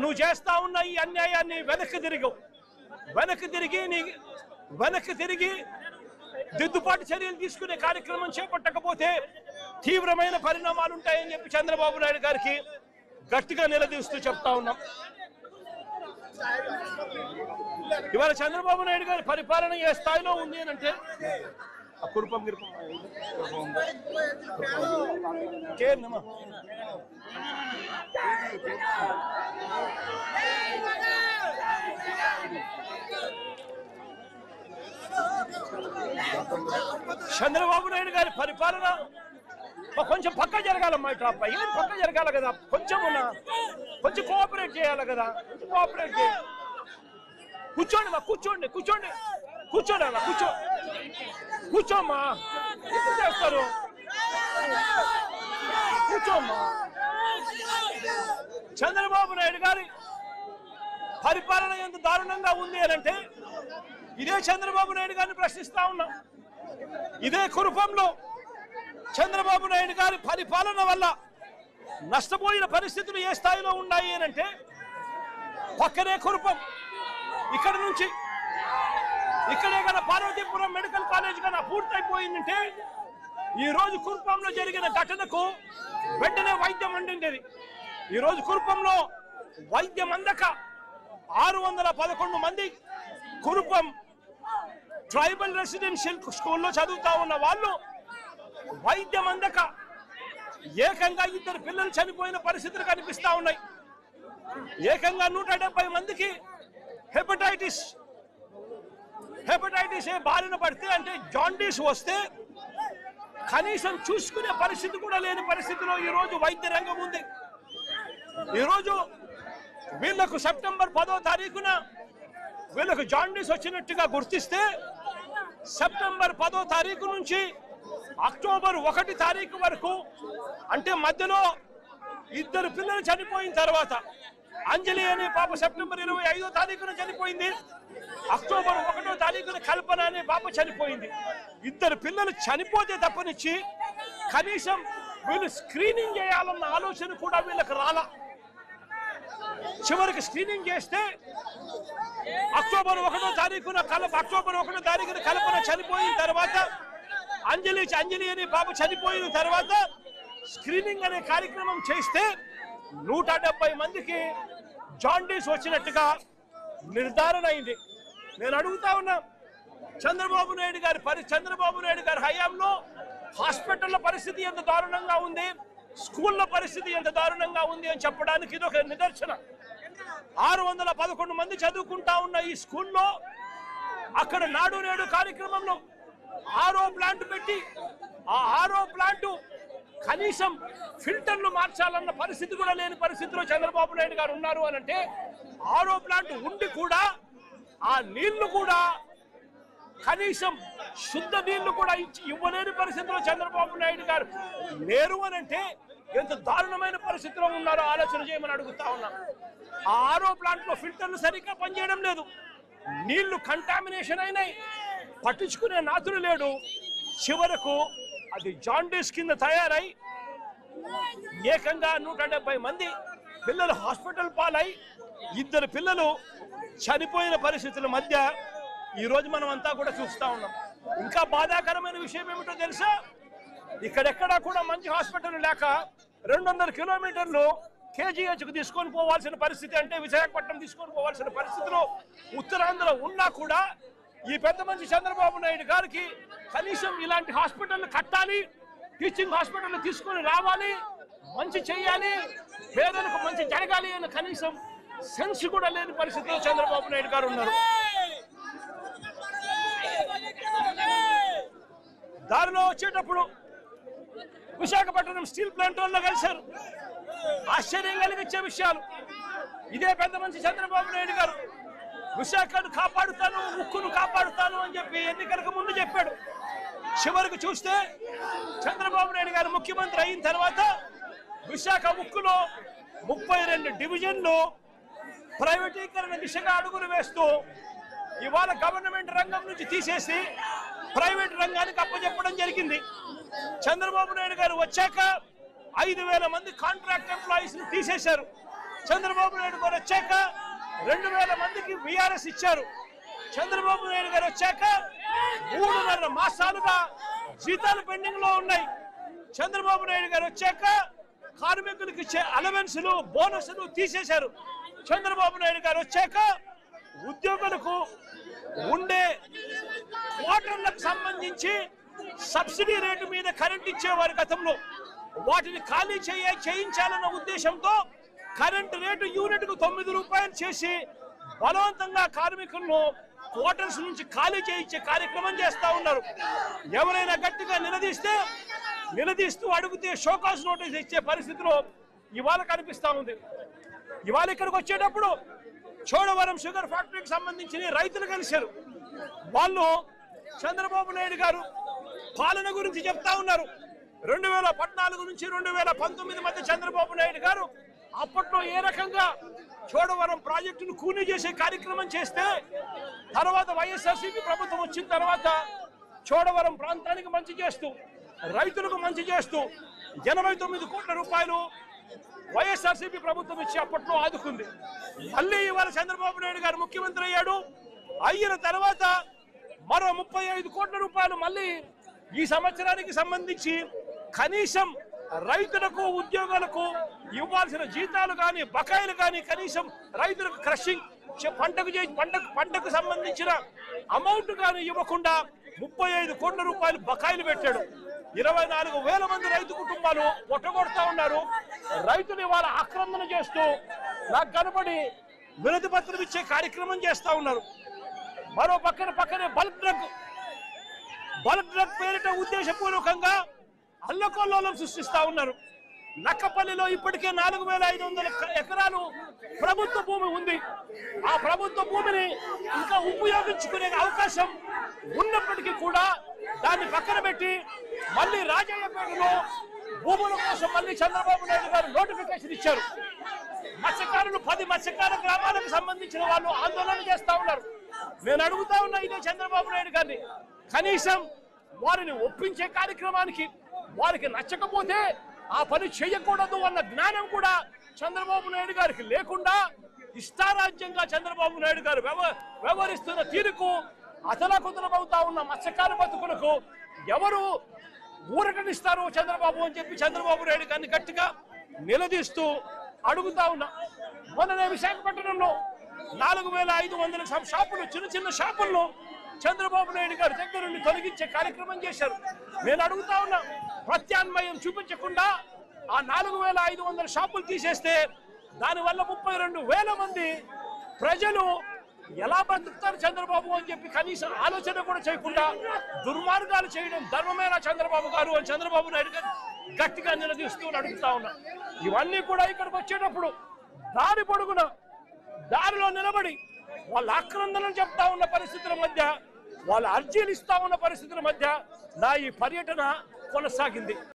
నువ్వు చేస్తా ఉన్న ఈ అన్యాయాన్ని వెనక్కి తిరిగి దిద్దుబాటు చర్యలు తీసుకునే కార్యక్రమం చేపట్టకపోతే తీవ్రమైన పరిణామాలు ఉంటాయని చెప్పి చంద్రబాబు నాయుడు గారికి గట్టిగా నిలదీస్తూ చెప్తా ఉన్నాం. ఇవాళ చంద్రబాబు నాయుడు గారి పరిపాలన ఏ స్థాయిలో ఉంది అని అంటే కురుపం చంద్రబాబు నాయుడు గారి పరిపాలన కొంచెం పక్క జరగాలమ్మా. ఇట్లా ఏం పక్క జరగాలి కదా, కొంచెం కోఆపరేట్ చేయాలి కదా. కోఆపరేట్ చేయాలి. కూర్చోండి మా కూర్చోండి అలా కూర్చోమ్మా. ఎందుకు చేస్తారు? కూర్చోమ్మా. చంద్రబాబు నాయుడు గారి పరిపాలన ఎంత దారుణంగా ఉంది అని అంటే ఇదే చంద్రబాబు నాయుడు గారిని ప్రశ్నిస్తా ఉన్నాం. ఇదే కురుపంలో చంద్రబాబు నాయుడు గారి పరిపాలన వల్ల నష్టపోయిన పరిస్థితులు ఏ స్థాయిలో ఉన్నాయి అని అంటే పక్కనే కురుపం, ఇక్కడే కదా పార్వతీపురం మెడికల్ కాలేజ్ కన్నా పూర్తయిపోయిందంటే ఈ రోజు కురుపంలో జరిగిన ఘటనకు వెంటనే వైద్యం అందిండేది. ఈ రోజు కురుపంలో వైద్యం అందక 611 మంది కురుపం ట్రైబల్ రెసిడెన్షియల్ స్కూల్లో చదువుతా ఉన్న వాళ్ళు వైద్యం అందక ఏకంగా 2 పిల్లలు చనిపోయిన పరిస్థితులు కనిపిస్తా ఉన్నాయి. ఏకంగా 170 మందికి హెపటైటిస్ ఏ బారిన పడితే అంటే జాండీస్ వస్తే కనీసం చూసుకునే పరిస్థితి కూడా లేని పరిస్థితిలో ఈ రోజు వైద్య రంగం ఉంది. ఈరోజు వీళ్లకు సెప్టెంబర్ 10వ తారీఖున వీళ్ళకు జాండీస్ వచ్చినట్టుగా గుర్తిస్తే సెప్టెంబర్ 10వ తారీఖు నుంచి అక్టోబర్ 1 తారీఖు వరకు అంటే మధ్యలో 2 పిల్లలు చనిపోయిన తర్వాత అంజలి అనే పాప సెప్టెంబర్ 25వ తారీఖున చనిపోయింది. అక్టోబర్ 1వ తారీఖున కల్పన అనే పాప చనిపోయింది. 2 పిల్లలు చనిపోతే తప్పనిచ్చి కనీసం వీళ్ళు స్క్రీనింగ్ చేయాలన్న ఆలోచన కూడా వీళ్ళకి రాలా. చివరికి స్క్రీనింగ్ చేస్తే అక్టోబర్ 1వ తారీఖున కల్పన చనిపోయిన తర్వాత అంజలి అనే పాప చనిపోయిన తర్వాత స్క్రీనింగ్ అనే కార్యక్రమం చేస్తే 170 మందికి జాండీస్ వచ్చినట్టుగా నిర్ధారణ అయింది. నేను అడుగుతా ఉన్నా, చంద్రబాబు నాయుడు గారి హయాంలో హాస్పిటల్ల పరిస్థితి ఎంత దారుణంగా ఉంది, స్కూళ్ళ పరిస్థితి ఎంత దారుణంగా ఉంది అని చెప్పడానికి ఇది ఒక నిదర్శన. 611 మంది చదువుకుంటా ఉన్న ఈ స్కూల్లో అక్కడ నాడు నేడు కార్యక్రమంలో ఆరో ప్లాంట్ పెట్టి ఆ ఆరో ప్లాంట్ కనీసం ఫిల్టర్లు మార్చాలన్న పరిస్థితి కూడా లేని పరిస్థితిలో చంద్రబాబు నాయుడు గారు ఉన్నారు అని అంటే ఆరో ప్లాంట్ ఉండి కూడా ఆ నీళ్లు కూడా కనీసం శుద్ధ నీళ్లు కూడా ఇవ్వలేని పరిస్థితిలో చంద్రబాబు నాయుడు గారు లేరు అని అంటే ఎంత దారుణమైన పరిస్థితిలో ఉన్నారో ఆలోచన చేయమని అడుగుతా ఉన్నా. ఆ ఆరో ప్లాంట్ లో ఫిల్టర్లు సరిగ్గా పనిచేయడం లేదు, నీళ్లు కంటామినేషన్ అయినాయి, పట్టించుకునే నాథుడు లేడు. చివరకు అది జాండీస్ కింద తయారై ఏకంగా 170 మంది పిల్లలు హాస్పిటల్ పాలై 2 పిల్లలు చనిపోయిన పరిస్థితుల మధ్య ఈ రోజు మనం అంతా కూడా చూస్తా ఉన్నాం. ఇంకా బాధాకరమైన విషయం ఏమిటో తెలుసా, ఇక్కడెక్కడా కూడా మంచి హాస్పిటల్ లేక 200 కిలోమీటర్లు కేజీహెచ్కు తీసుకొని పోవాల్సిన పరిస్థితి, అంటే విశాఖపట్నం తీసుకొని పోవాల్సిన పరిస్థితిలో ఉత్తరాంధ్ర ఉన్నా కూడా ఈ పెద్ద మంచి చంద్రబాబు నాయుడు గారికి కనీసం ఇలాంటి హాస్పిటల్ కట్టాలి, టీచింగ్ హాస్పిటల్ తీసుకొని రావాలి, మంచి చేయాలి, పేదలకు మంచి జరగాలి అని కనీసం సెన్స్ కూడా లేని పరిస్థితిలో చంద్రబాబు నాయుడు గారు ఉన్నారు. దారిలో వచ్చేటప్పుడు విశాఖపట్నం స్టీల్ ప్లాంట్ వాళ్ళు కలిశారు. ఆశ్చర్యం కలిగించే విషయాలు. ఇదే పెద్ద మంచి చంద్రబాబు నాయుడు గారు విశాఖను కాపాడుతాను, ఉక్కును కాపాడుతాను అని చెప్పి ఎన్నికలకు ముందు చెప్పాడు. చివరికి చూస్తే చంద్రబాబు నాయుడు గారు ముఖ్యమంత్రి అయిన తర్వాత విశాఖ ఉక్కులో 32 డివిజన్లు ప్రైవేటీకరణ దిశగా అడుగులు వేస్తూ ఇవాళ గవర్నమెంట్ రంగం నుంచి తీసేసి ప్రైవేట్ రంగానికి అప్పచెప్పడం జరిగింది. చంద్రబాబు నాయుడు గారు వచ్చాక 5,000 మంది కాంట్రాక్ట్ ఎంప్లాయీస్ ని తీసేశారు. చంద్రబాబు నాయుడు గారు వచ్చాక 2000 మందికి విఆర్ఎస్ ఇచ్చారు. చంద్రబాబు నాయుడు గారు వచ్చాక 3.5 మాసాలుగా జీతాలు పెండింగ్ లో ఉన్నాయి. చంద్రబాబు నాయుడు గారు వచ్చాక కార్మికులకు ఇచ్చే అలవెన్సులు బోనస్లు తీసేశారు. చంద్రబాబు నాయుడు గారు వచ్చాక ఉద్యోగులకు ఉండే క్వార్టర్లకు సంబంధించి సబ్సిడీ రేటు మీద కరెంట్ ఇచ్చేవారు గతంలో. వాటిని ఖాళీ చేయించాలన్న ఉద్దేశంతో కరెంటు రేటు యూనిట్కు 9 రూపాయలు చేసి బలవంతంగా కార్మికులను క్వార్టర్స్ నుంచి ఖాళీ చేయించే కార్యక్రమం చేస్తా ఉన్నారు. ఎవరైనా గట్టిగా నిలదీస్తూ అడిగితే షోకాస్ నోటీస్ ఇచ్చే పరిస్థితిలో ఇవాళ కనిపిస్తా ఉంది. ఇవాళ ఇక్కడికి వచ్చేటప్పుడు చోడవరం షుగర్ ఫ్యాక్టరీకి సంబంధించిన రైతులు కలిశారు. వాళ్ళు చంద్రబాబు నాయుడు గారు పాలన గురించి చెప్తా ఉన్నారు. 2014 నుంచి 2019 మధ్య చంద్రబాబు నాయుడు గారు అప్పట్లో ఏ రకంగా చోడవరం ప్రాజెక్టును కూనీ చేసే కార్యక్రమం చేస్తే, తర్వాత వైఎస్ఆర్సీపీ ప్రభుత్వం వచ్చిన తర్వాత చోడవరం ప్రాంతానికి మంచి చేస్తూ, రైతులకు మంచి చేస్తూ 89 కోట్ల రూపాయలు వైఎస్ఆర్సీపీ ప్రభుత్వం ఇచ్చి అప్పట్లో ఆదుకుంది. మళ్ళీ ఇవాళ చంద్రబాబు నాయుడు గారు ముఖ్యమంత్రి అయ్యాడు. అయిన తర్వాత మరో 35 కోట్ల రూపాయలు మళ్ళీ ఈ సంవత్సరానికి సంబంధించి కనీసం రైతులకు ఉద్యోగులకు ఇవ్వాల్సిన జీతాలు కానీ బకాయిలు కానీ కనీసం రైతులకు క్రషింగ్ పంటకు సంబంధించిన అమౌంట్ కానీ ఇవ్వకుండా 35 కోట్ల రూపాయలు బకాయిలు పెట్టాడు. 24,000 మంది రైతు కుటుంబాలు పొట్టగొడతా ఉన్నారు. రైతులు ఇవాళ ఆక్రందన చేస్తూ నాకు కనబడి వినతి పత్రం ఇచ్చే కార్యక్రమం చేస్తా ఉన్నారు. మరో పక్కనే బల్క్ డ్రగ్ పేరిట ఉద్దేశపూర్వకంగా అల్లకొల్లోలం సృష్టిస్తా ఉన్నారు. నక్కపల్లిలో ఇప్పటికే 4,500 ఎకరాలు ప్రభుత్వ భూమి ఉంది. ఆ ప్రభుత్వ భూమిని ఇంకా ఉపయోగించుకునే అవకాశం ఉన్నప్పటికీ కూడా దాన్ని పక్కన పెట్టి మళ్ళీ రాజయ్యపేటలో భూముల కోసం మళ్ళీ చంద్రబాబు నాయుడు గారు నోటిఫికేషన్ ఇచ్చారు. మత్స్యకారులు 10 మత్స్యకార గ్రామాలకు సంబంధించిన వాళ్ళు ఆందోళన చేస్తా ఉన్నారు. నేను అడుగుతా ఉన్నా ఇదే చంద్రబాబు నాయుడు గారిని, కనీసం వారిని ఒప్పించే కార్యక్రమానికి వారికి నచ్చకపోతే ఆ పని చేయకూడదు అన్న జ్ఞానం కూడా చంద్రబాబు నాయుడు గారికి లేకుండా ఇష్టారాజ్యంగా చంద్రబాబు నాయుడు గారు వ్యవహరిస్తున్న తీరుకు అతలాకుతలమవుతా ఉన్న మత్స్యకార బతుకులకు ఎవరు ఊరటనిస్తారు చంద్రబాబు అని చెప్పి చంద్రబాబు నాయుడు గారిని గట్టిగా నిలదీస్తూ అడుగుతా ఉన్నా. మొన్ననే విశాఖపట్నంలో 4,500 షాపులు, చిన్న షాపులను చంద్రబాబు నాయుడు గారి దగ్గర నుండి తొలగించే కార్యక్రమం చేశారు. నేను అడుగుతా ఉన్నా, ప్రత్యామ్నాయం చూపించకుండా ఆ 4,500 షాపులు తీసేస్తే దానివల్ల 32,000 మంది ప్రజలు ఎలా బతుకుతారు చంద్రబాబు అని చెప్పి కనీసం ఆలోచన కూడా చేయకుండా దుర్మార్గాలు చేయడం ధర్మమేనా చంద్రబాబు గారు అని చంద్రబాబు నాయుడు గారు గట్టిగా నిలదీస్తూ అడుగుతా ఉన్నా. ఇవన్నీ కూడా ఇక్కడికి వచ్చేటప్పుడు దారి పొడుగున దారిలో నిలబడి వాళ్ళ ఆక్రందనలు చెప్తా ఉన్న పరిస్థితుల మధ్య, వాళ్ళ అర్జీలు ఇస్తా ఉన్న పరిస్థితుల మధ్య నా ఈ పర్యటన కొనసాగింది.